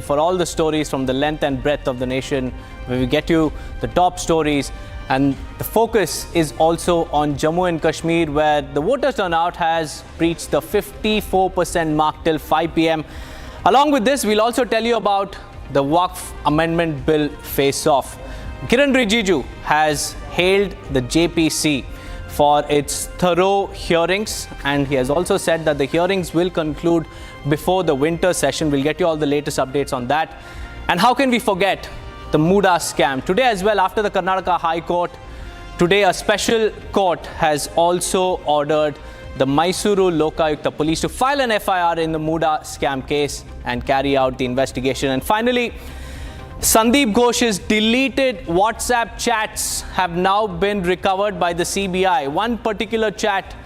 for all the stories from the length and breadth of the nation, where we get you the top stories. And the focus is also on Jammu and Kashmir, where the voter turnout has reached the 54% mark till 5 p.m. Along with this, we'll also tell you about the Waqf Amendment Bill face-off. Kiran Rijiju has hailed the JPC for its thorough hearings, and he has also said that the hearings will conclude before the winter session. We'll get you all the latest updates on that. And how can we forget the MUDA scam? Today as well, after the Karnataka High Court, today a special court has also ordered the Mysore Lokayukta police to file an FIR in the MUDA scam case and carry out the investigation. And finally, Sandip Ghosh's deleted WhatsApp chats have now been recovered by the CBI. One particular chat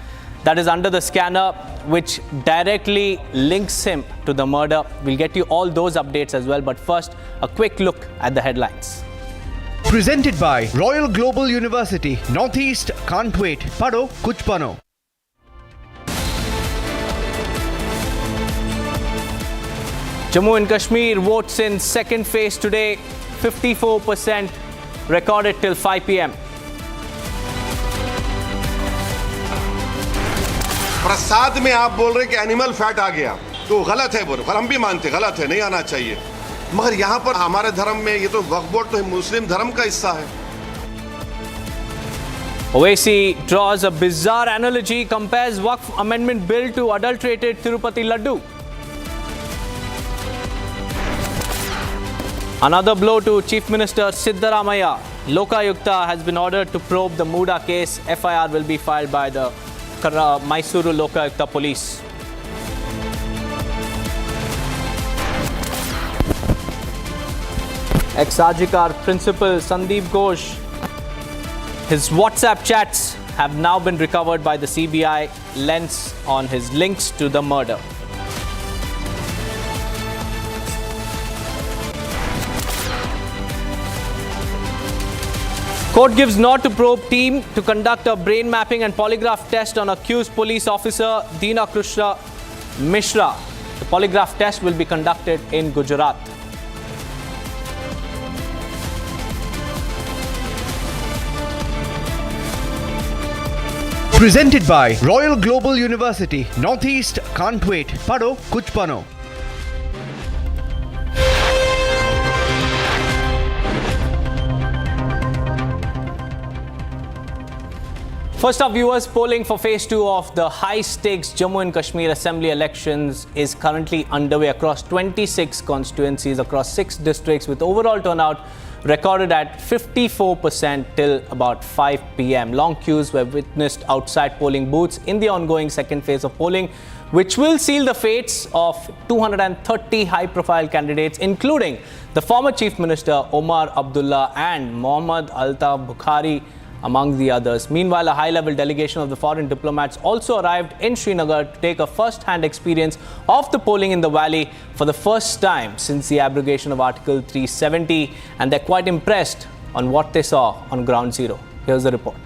that is under the scanner, which directly links him to the murder. We'll get you all those updates as well. But first, a quick look at the headlines. Presented by Royal Global University. Northeast can't wait. Pado kuch bano. Jammu and Kashmir votes in second phase today. 54% recorded till 5 p.m. प्रसाद में आप बोल रहे कि animal fat आ गया तो गलत है, बोल पर हम भी मानते गलत है, नहीं आना चाहिए, मगर यहाँ पर हमारे धर्म में ये तो वक्फ बोर्ड तो मुस्लिम धर्म का हिस्सा है. Owaisi draws a bizarre analogy, compares Waqf Amendment Bill to adulterated Tirupati Laddu. Another blow to Chief Minister Siddaramaiah. Lokayukta has been ordered to probe the MUDA case. FIR will be filed by the Mysore Lokayukta police. Ex-Ajikar principal Sandip Ghosh, his WhatsApp chats have now been recovered by the CBI, lens on his links to the murder. Court gives nod to probe team to conduct a brain mapping and polygraph test on accused police officer Deena Krishna Mishra. The polygraph test will be conducted in Gujarat. Presented by Royal Global University. Northeast can't wait. Pado kuch bano. First up, viewers, polling for phase 2 of the high-stakes Jammu and Kashmir Assembly elections is currently underway across 26 constituencies, across 6 districts, with overall turnout recorded at 54% till about 5 p.m. Long queues were witnessed outside polling booths in the ongoing second phase of polling, which will seal the fates of 230 high-profile candidates, including the former Chief Minister Omar Abdullah and Mohammad Altaf Bukhari, among the others. Meanwhile, a high-level delegation of the foreign diplomats also arrived in Srinagar to take a first-hand experience of the polling in the valley for the first time since the abrogation of Article 370, and they're quite impressed on what they saw on ground zero. Here's the report.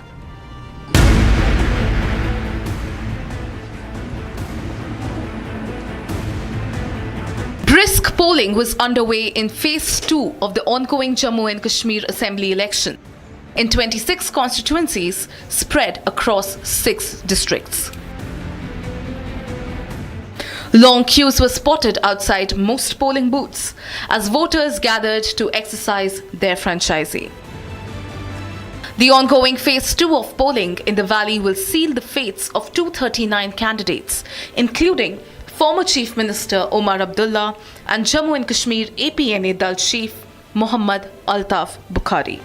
Brisk polling was underway in phase 2 of the ongoing Jammu and Kashmir Assembly election in 26 constituencies spread across 6 districts. Long queues were spotted outside most polling booths as voters gathered to exercise their franchisee. The ongoing phase 2 of polling in the valley will seal the fates of 239 candidates, including former Chief Minister Omar Abdullah and Jammu and Kashmir APNA Dal Chief Mohammad Altaf Bukhari.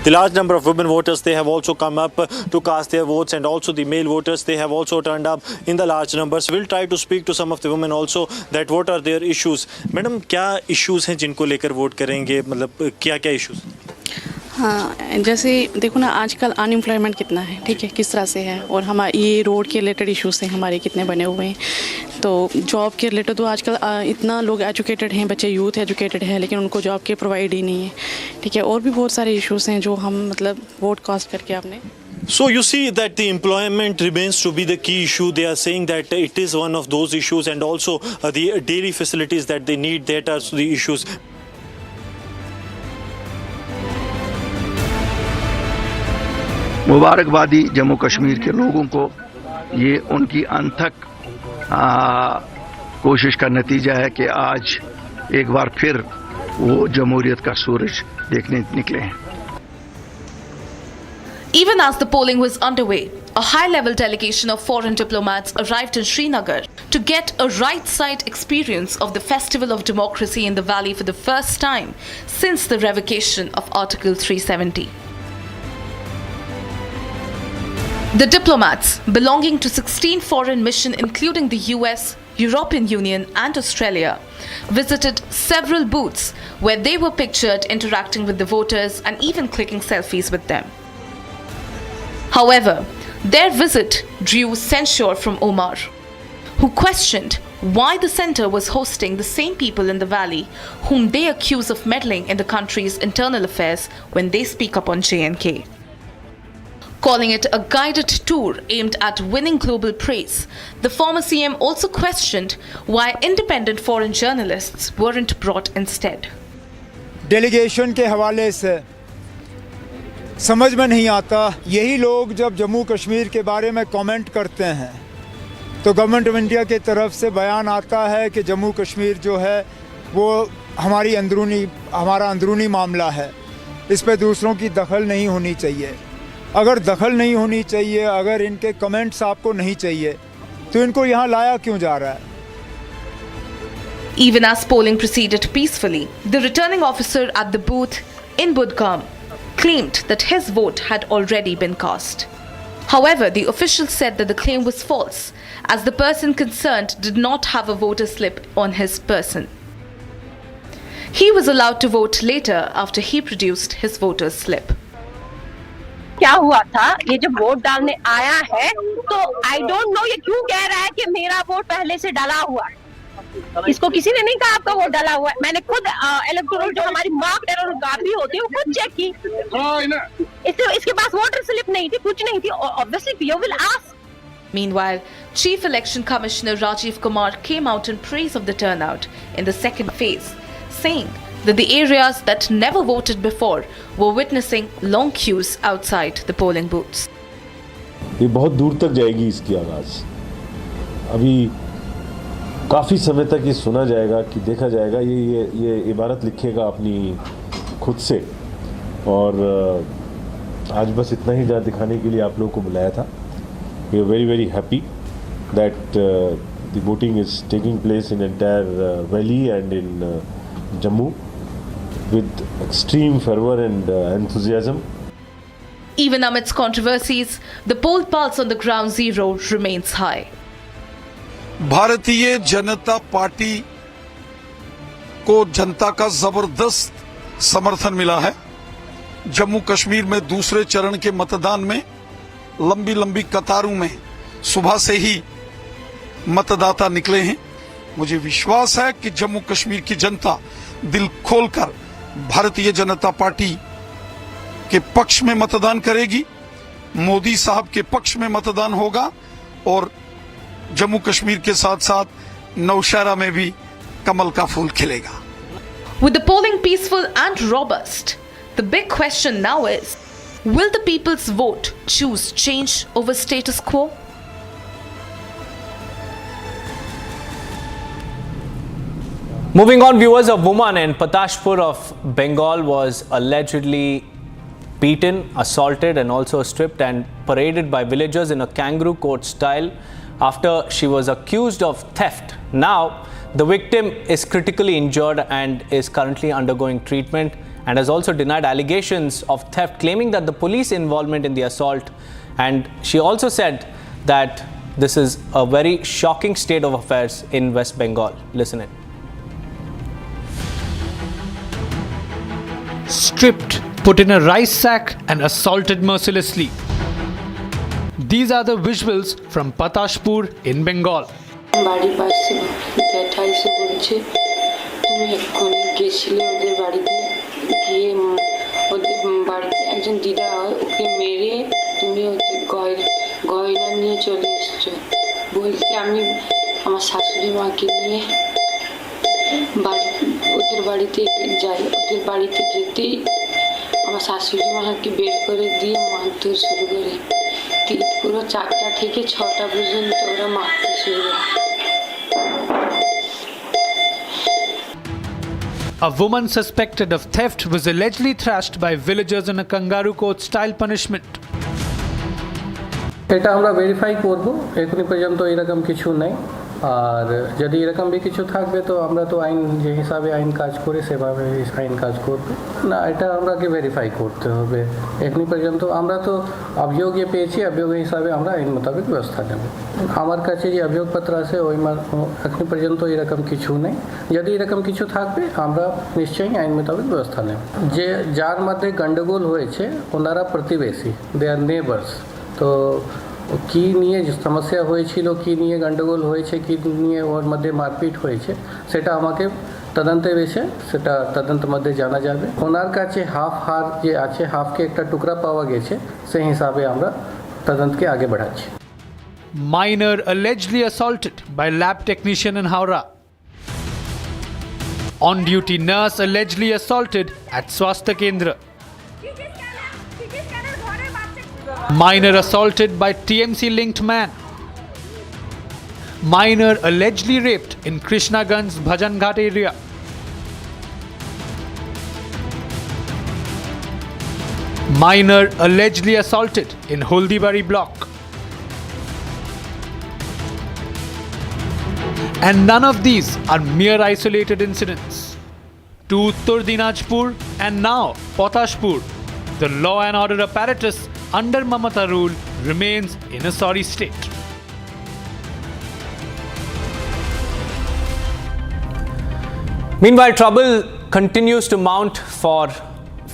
The large number of women voters, they have also come up to cast their votes, and also the male voters, they have also turned up in the large numbers. We'll try to speak to some of the women also that what are their issues. Madam, क्या issues हैं जिनको लेकर vote करेंगे, मतलब क्या-क्या issues? हाँ, जैसे देखो ना आजकल अनएम्प्लॉयमेंट कितना है, ठीक है, किस तरह से है, और हमारे ये रोड के रिलेटेड इश्यूज़ हैं हमारे कितने बने हुए हैं. तो जॉब के रिलेटेड तो आजकल इतना लोग एजुकेटेड हैं, बच्चे यूथ एजुकेटेड है, लेकिन उनको जॉब के प्रोवाइड ही नहीं है, ठीक है. और भी बहुत सारे इश्यूज़ हैं जो हम मतलब वोट कास्ट करके आपने So you see that the employment remains to be the key issue. They are saying that it is one of those issues, and also the daily facilities that they need, that are the issues. मुबारकबादी Jammu Kashmir के लोगों को ये उनकी अनथक कोशिश का नतीजा है कि आज एक बार फिर वो जमहूरियत का सूरज देखने निकले हैं. Even as the polling was underway, a high-level delegation of foreign diplomats arrived in Srinagar to get a right-side experience of the Festival of Democracy in the Valley for the first time since the revocation of Article 370. The diplomats, belonging to 16 foreign missions including the US, European Union and Australia, visited several booths where they were pictured interacting with the voters and even clicking selfies with them. However, their visit drew censure from Omar, who questioned why the centre was hosting the same people in the valley whom they accuse of meddling in the country's internal affairs when they speak up on J&K. Calling it a guided tour aimed at winning global praise, the former CM also questioned why independent foreign journalists weren't brought instead. Delegation के हवाले से समझ में नहीं आता, यही लोग जब जम्मू कश्मीर के बारे में कमेंट करते हैं तो गवर्नमेंट ऑफ इंडिया की तरफ से बयान आता है कि जम्मू कश्मीर जो है वो हमारा अंदरूनी मामला है, इस पे दूसरों की दखल नहीं होनी चाहिए. अगर दखल नहीं होनी चाहिए, अगर इनके कमेंट्स आपको नहीं चाहिए, तो इनको यहाँ लाया क्यों जा रहा है? Even as polling proceeded peacefully, the returning officer at the booth in Budgam claimed that his vote had already been cast. However, the official said that the claim was false, as the person concerned did not have a voter slip on his person. He was allowed to vote later after he produced his voter's slip. क्या हुआ था, ये जब vote डालने आया है तो I don't know ये क्यों कह रहा है कि मेरा वोट पहले से डाला हुआ है. इसको किसी ने नहीं कहा आपका वोट डाला हुआ है. मैंने खुद इलेक्टोरल जो हमारी मार्क टेरोग्राफी होती है वो खुद चेक की. इसके पास वोटर स्लिप नहीं थी, कुछ नहीं थी. Obviously you will ask. Meanwhile, Chief Election Commissioner Rajiv Kumar came out in praise of the turnout in the second phase, saying that the areas that never voted before were witnessing long queues outside the polling booths. ये बहुत दूर तक जाएगी इसकी आवाज़. अभी काफ़ी समय तक ये सुना जाएगा कि देखा जाएगा. ये इबारत लिखेगा अपनी खुद से. और आज बस इतना ही जहाँ दिखाने के लिए आप लोगों को बुलाया था. We are very very happy that the voting is taking place in entire valley and in Jammu with extreme fervor and enthusiasm. Even amidst controversies, the poll pulse on the ground zero remains high. Bharatiya Janata party को जनता का जबरदस्त समर्थन मिला है. जम्मू कश्मीर में दूसरे चरण के मतदान में लंबी लंबी कतारों में सुबह से ही मतदाता निकले हैं. मुझे विश्वास है कि जम्मू कश्मीर की जनता दिल खोलकर भारतीय जनता पार्टी के पक्ष में मतदान करेगी. मोदी साहब के पक्ष में मतदान होगा और जम्मू कश्मीर के साथ साथ नौशहरा में भी कमल का फूल खिलेगा. With the polling peaceful and robust, the big question now is, will the people's vote choose change over status quo? Moving on, viewers, a woman in Patashpur of Bengal was allegedly beaten, assaulted and also stripped and paraded by villagers in a kangaroo court style after she was accused of theft. Now, the victim is critically injured and is currently undergoing treatment and has also denied allegations of theft, claiming that the police involvement in the assault. And she also said that this is a very shocking state of affairs in West Bengal. Listen in. Stripped, put in a rice sack and assaulted mercilessly. These are the visuals from Patashpur in Bengal. বাড়ির পাশে ব্যাটা এসে বলছে তুমি এক্ষুনি গেছিলে ওদের বাড়িতে গিয়ে ওদের বাড়িতে একজন দিদা হয় ওকে মেরে তুমি গয়না নিয়ে চলে এসছো বলতে আমি আমার শাশুড়ি মাকে নিয়ে ওদের বাড়িতে যাই। ওদের বাড়িতে যেতেই আমার শাশুড়ি মাকে বের করে দিয়ে মারধর শুরু করে। পুরো 4টা থেকে 6টা পর্যন্ত ওরা মারতে শুরু করে। A woman suspected of theft was allegedly thrashed by villagers in a kangaroo court-style punishment. এটা আমরা ভেরিফাই করব, এখনো পর্যন্ত এরকম কিছু নেই। আর যদি এরকম কিছু থাকবে তো আমরা তো আইন যে হিসাবে আইন কাজ করে সেভাবে আইন কাজ করবে না, এটা আমরাকে ভেরিফাই করতে হবে। এখনো পর্যন্ত আমরা তো অভিযোগ পেয়েছি, অভিযোগ হিসাবে আমরা আইন মোতাবেক ব্যবস্থা নেব। আমার কাছে যে অভিযোগপত্র আছে ওই এখনো পর্যন্ত এরকম কিছু নেই। যদি এরকম কিছু থাকবে আমরা নিশ্চয়ই আইন মোতাবেক ব্যবস্থা নেব। যে যার মধ্যে গন্ডগোল হয়েছে ওনারা প্রতিবেশী, দে আর নেবার্স। তো কি নিয়ে সমস্যা হয়েছিল, কি নিয়ে গন্ডগোল হয়েছে, কি নিয়ে ওর মধ্যে মারপিট হয়েছে সেটা আমাকে তদন্তে এসে সেটা তদন্ত মধ্যে জানা যাবে। ওনার কাছে হার যে আছে, হাফকে একটা টুকরা পাওয়া গেছে, সেই হিসাবে আমরা তদন্তকে আগে বাড়াচ্ছি। Minor allegedly assaulted by lab technician in Howrah. On-duty nurse allegedly assaulted at Swasthya Kendra. Minor assaulted by TMC-linked man. Minor allegedly raped in Krishnaganj Bhajanghat area. Minor allegedly assaulted in Holdibari block. And none of these are mere isolated incidents. To Uttar Dinajpur and now Potashpur, the law and order apparatus under Mamata rule remains in a sorry state. Meanwhile, trouble continues to mount for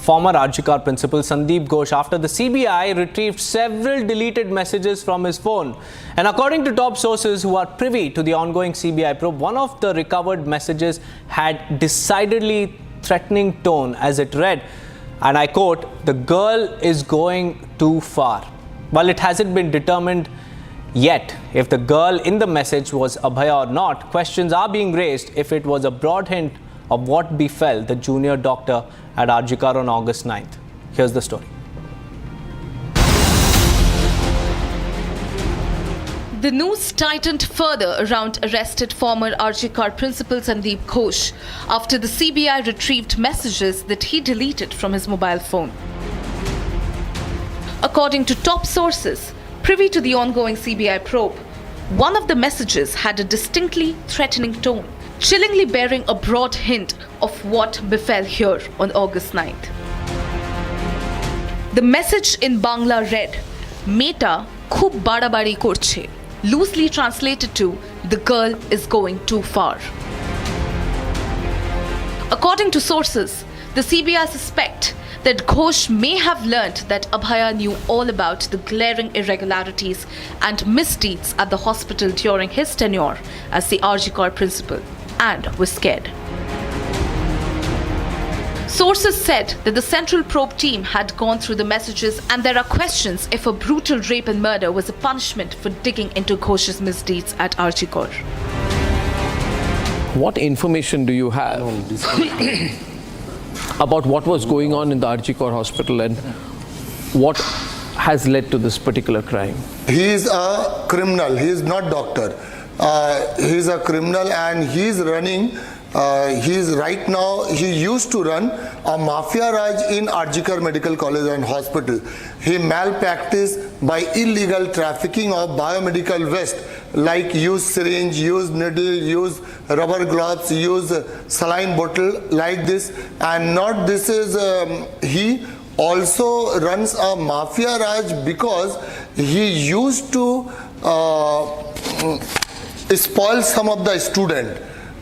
former Arjikar principal Sandip Ghosh after the CBI retrieved several deleted messages from his phone. And according to top sources who are privy to the ongoing CBI probe, one of the recovered messages had decidedly threatening tone as it read, and I quote, "The girl is going too far." While it hasn't been determined yet if the girl in the message was Abhaya or not, questions are being raised if it was a broad hint of what befell the junior doctor at Arjikar on August 9th. Here's the story. The news tightened further around arrested former Arjikar principal Sandip Ghosh after the CBI retrieved messages that he deleted from his mobile phone. According to top sources privy to the ongoing CBI probe, one of the messages had a distinctly threatening tone, chillingly bearing a broad hint of what befell here on August 9th. The message in Bangla read, "Meta khub badabari korche," loosely translated to, "The girl is going too far." According to sources, the CBI suspect that Ghosh may have learnt that Abhaya knew all about the glaring irregularities and misdeeds at the hospital during his tenure as the Arjikar principal and was scared. Sources said that the central probe team had gone through the messages and there are questions if a brutal rape and murder was a punishment for digging into Ghosh's misdeeds at Arjikar. What information do you have about what was going on in the Arjikar hospital and what has led to this particular crime? He is a criminal. He is not doctor. He is a criminal and he is running. He used to run a mafia raj in Arjikar Medical College and Hospital. He malpracticed by illegal trafficking of biomedical waste like use syringe, use needle, use rubber gloves, use saline bottle like this. And not this is, he also runs a mafia raj because he used to spoil some of the student.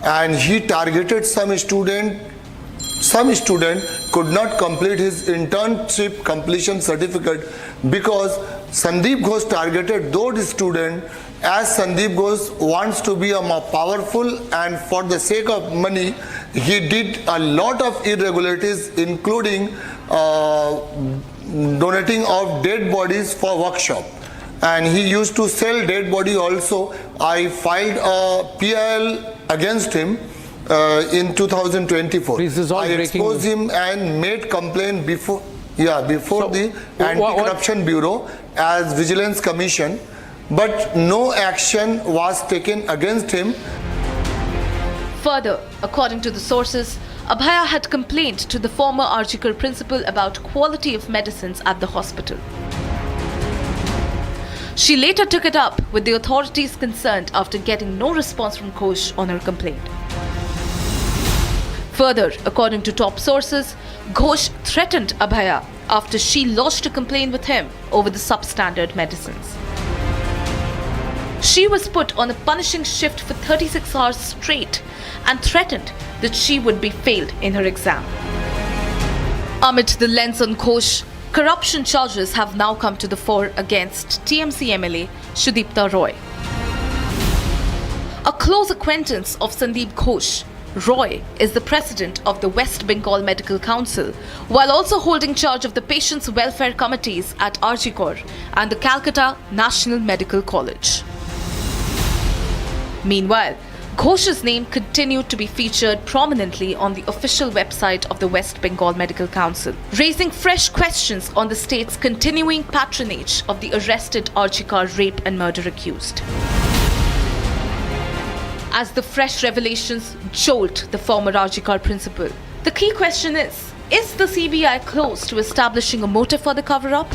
And he targeted some student could not complete his internship completion certificate because Sandip Ghosh targeted those students as Sandip Ghosh wants to be more powerful, and for the sake of money he did a lot of irregularities including donating of dead bodies for workshop. And he used to sell dead body also. I filed a PIL against him in 2024. I exposed him and made complaint before the Anti-Corruption Bureau as Vigilance Commission, but no action was taken against him. Further, according to the sources, Abhaya had complained to the former Arjikar principal about quality of medicines at the hospital. She later took it up with the authorities concerned after getting no response from Ghosh on her complaint. Further, according to top sources, Ghosh threatened Abhaya after she lodged a complaint with him over the substandard medicines. She was put on a punishing shift for 36 hours straight and threatened that she would be failed in her exam. Amid the lens on Ghosh, corruption charges have now come to the fore against TMC MLA Sudipta Roy. A close acquaintance of Sandip Ghosh, Roy is the president of the West Bengal Medical Council, while also holding charge of the Patients' Welfare Committees at Arjikar and the Calcutta National Medical College. Meanwhile, Ghosh's name continued to be featured prominently on the official website of the West Bengal Medical Council, raising fresh questions on the state's continuing patronage of the arrested Arjikar rape and murder accused. As the fresh revelations jolt the former Arjikar principal, the key question is the CBI close to establishing a motive for the cover-up?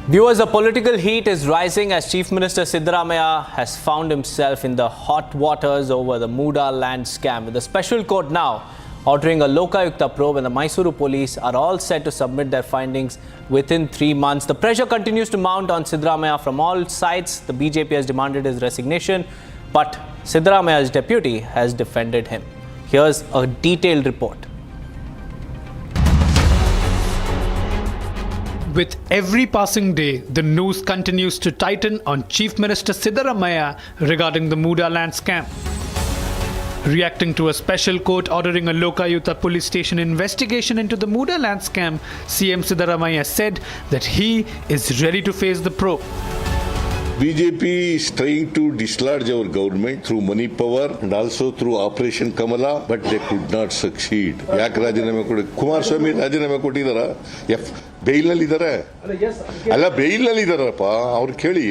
Viewers, the political heat is rising as Chief Minister Siddaramaiah has found himself in the hot waters over the MUDA land scam, with the special court now ordering a Lokayukta probe, and the Mysore police are all set to submit their findings within 3 months. The pressure continues to mount on Siddaramaiah from all sides. The BJP has demanded his resignation, but Siddaramaiah's deputy has defended him. Here's a detailed report. With every passing day, the news continues to tighten on Chief Minister Siddaramaiah regarding the MUDA land scam. Reacting to a special court ordering a Lokayukta police station investigation into the MUDA land scam, CM Siddaramaiah said that he is ready to face the probe. BJP is trying to dislodge our government through money power and also through Operation Kamala, but they could not succeed. ಯಾಕೆ ರಾಜೀನಾಮೆ ಕೊಡಿ? ಕುಮಾರಸ್ವಾಮಿ ರಾಜೀನಾಮೆ ಕೊಟ್ಟಿದ್ದಾರಾ? Bale ನಲ್ಲಿ ಇದ್ದಾರೆ? ಅಲ್ಲ, bale ನಲ್ಲಿ ಇದ್ದಾರಪ್ಪ. ಅವ್ರು ಕೇಳ್ರಿ.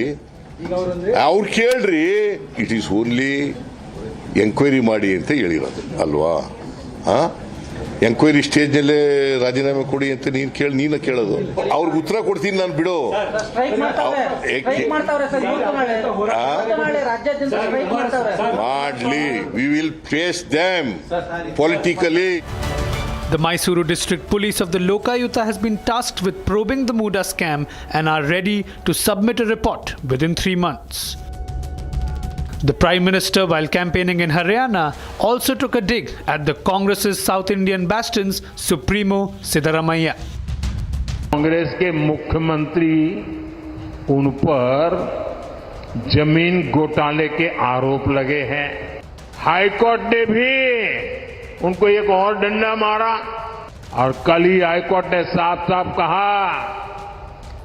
ಇಟ್ ಈಸ್ ಓನ್ಲಿ ಎಂಕ್ವೈರಿ ಮಾಡಿ ಅಂತ ಹೇಳಿರೋದು ಅಲ್ವಾ? ಎಂಕ್ವೈರಿ ಸ್ಟೇಜ್ನಲ್ಲೇ ರಾಜೀನಾಮೆ ಕೊಡಿ ಅಂತ ನೀನು ಕೇಳೋದು. ಅವ್ರಿಗೆ ಉತ್ತರ ಕೊಡ್ತೀನಿ ನಾನು, ಬಿಡು. ಮಾಡ್ಲಿ, we will face them politically. The Mysore district police of the Lokayukta has been tasked with probing the MUDA scam and are ready to submit a report within 3 months. The Prime Minister, while campaigning in Haryana, also took a dig at the Congress's South Indian bastion's Supremo Siddaramaih. Congress के मुख्यमंत्री उन पर जमीन घोटाले के आरोप लगे हैं। हाईकोर्ट ने भी उनको एक और डंडा मारा और कल ही हाईकोर्ट ने साफ साफ कहा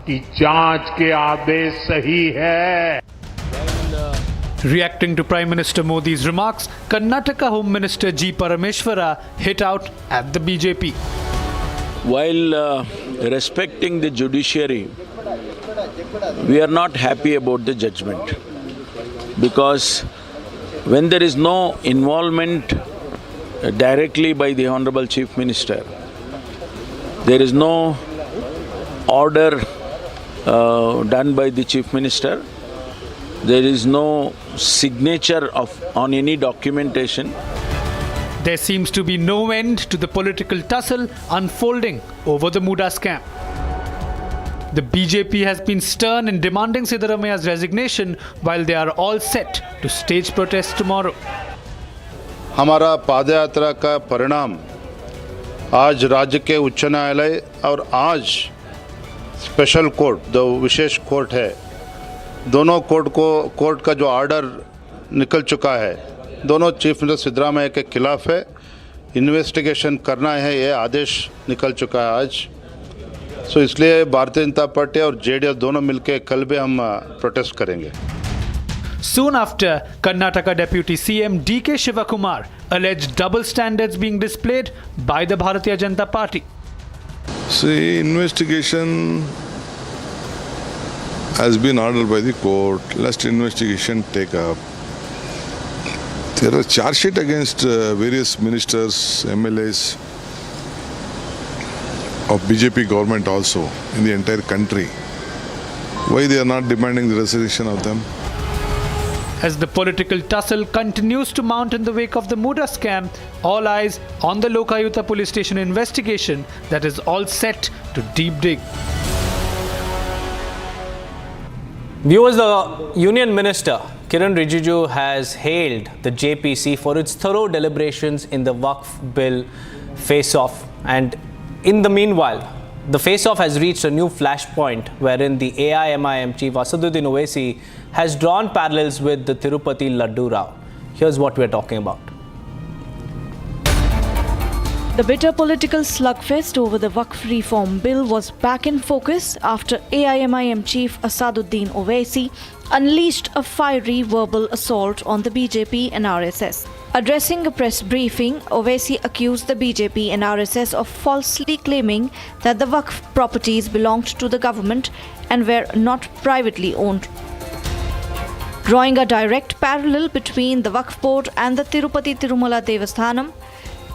कि जांच के आदेश सही है। Reacting to Prime Minister Modi's remarks, Karnataka Home Minister G. Parameshwara hit out at the BJP. While respecting the judiciary, we are not happy about the judgment, because when there is no involvement directly by the Honorable Chief Minister, there is no order done by the Chief Minister, there is no signature on any documentation. There seems to be no end to the political tussle unfolding over the MUDA scam. The BJP has been stern in demanding Siddaramaiah's resignation, while they are all set to stage protests tomorrow. हमारा पादयात्रा का परिणाम आज राज्य के उच्च न्यायालय और आज स्पेशल कोर्ट, जो विशेष कोर्ट है, दोनों कोर्ट का जो ऑर्डर निकल चुका है, दोनों चीफ मिनिस्टर सिद्धरामैया के खिलाफ है। इन्वेस्टिगेशन करना है, ये आदेश निकल चुका है आज। सो इसलिए भारतीय जनता पार्टी और जेडीएस दोनों मिलकर कल भी हम प्रोटेस्ट करेंगे। Soon after, Karnataka Deputy CM D.K. Shivakumar alleged double standards being displayed by the Bharatiya Janata Party. See, investigation has been ordered by the court. Let investigation take up. There are charge sheet against various ministers, MLAs of BJP government also in the entire country. Why they are not demanding the resignation of them? As the political tussle continues to mount in the wake of the MUDA scam, all eyes on the Lokayuta police station investigation that is all set to deep dig. Viewers, the Union Minister Kiran Rijiju has hailed the JPC for its thorough deliberations in the Waqf bill face-off, and in the meanwhile, the face-off has reached a new flashpoint wherein the AIMIM chief Asaduddin Owaisi has drawn parallels with the Tirupati Laddu Rao. Here's what we're talking about. The bitter political slugfest over the Waqf reform bill was back in focus after AIMIM chief Asaduddin Owaisi unleashed a fiery verbal assault on the BJP and RSS. Addressing a press briefing, Owaisi accused the BJP and RSS of falsely claiming that the Waqf properties belonged to the government and were not privately owned. Drawing a direct parallel between the Waqf board and the Tirupati Tirumala Devasthanam,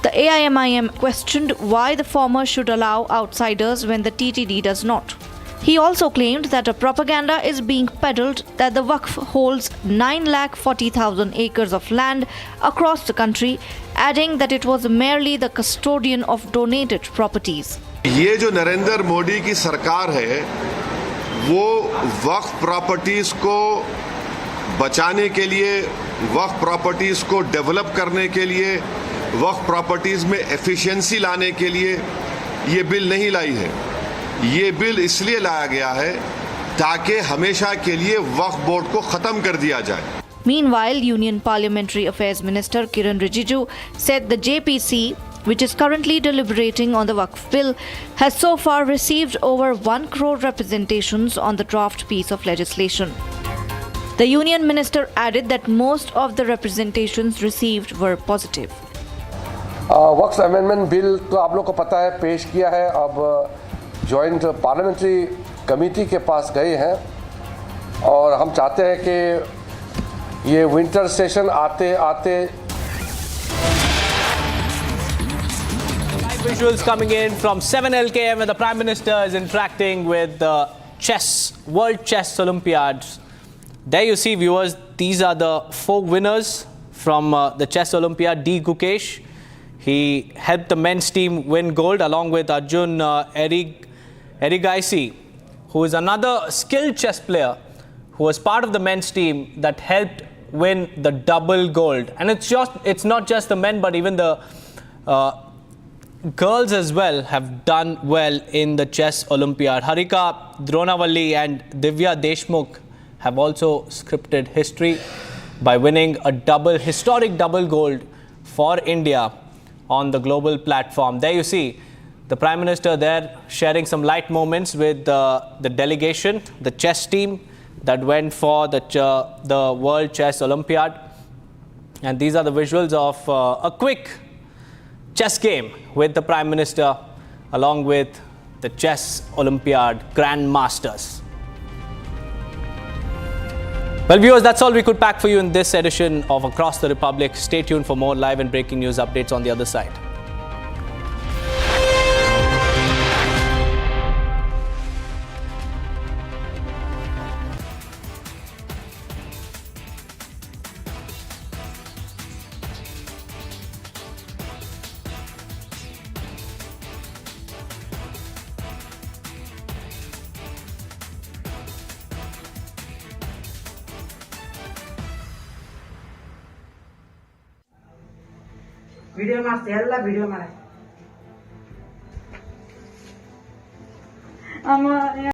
the AIMIM questioned why the former should allow outsiders when the TTD does not. He also claimed that a propaganda is being peddled that the Waqf holds 9,40,000 acres of land across the country, adding that it was merely the custodian of donated properties. ये जो नरेंद्र मोदी की सरकार है, वो वक्फ properties को बचाने के लिए, वक्फ प्रॉपर्टीज को डेवलप करने के लिए, वक्फ प्रॉपर्टीज में एफिशिएंसी लाने के लिए ये बिल नहीं लाई है। ये बिल इसलिए लाया गया है ताकि हमेशा के लिए वक्फ बोर्ड को खत्म कर दिया जाए। Meanwhile, Union Parliamentary Affairs Minister Kiran Rijiju said the JPC, which is currently deliberating on the Waqf bill, has so far received over 1 crore representations on the draft piece of legislation. The Union Minister added that most of the representations received were positive. Waqf amendment bill तो आप लोग को पता है पेश किया है, अब जॉइंट पार्लियामेंट्री कमेटी के पास गए हैं और हम चाहते हैं कि ये विंटर सेशन आते आते Visuals coming in from 7 LKM where the Prime Minister is interacting with the World Chess Olympiads. There you see, viewers, these are the 4 winners from the Chess Olympiad. D. Gukesh, he helped the men's team win gold along with Arjun Erigaisi, who is another skilled chess player who was part of the men's team that helped win the double gold. And it's not just the men, but even the girls as well have done well in the Chess Olympiad. Harika Dronavalli and Divya Deshmukh have also scripted history by winning a historic double gold for India on the global platform. There you see the Prime Minister there sharing some light moments with the delegation, the chess team that went for the World Chess Olympiad. And these are the visuals of a quick chess game with the Prime Minister along with the Chess Olympiad Grandmasters. Well, viewers, that's all we could pack for you in this edition of Across the Republic. Stay tuned for more live and breaking news updates on the other side. Video ಮಾಡ್ತಿ ಎಲ್ಲ video ಮಾಡ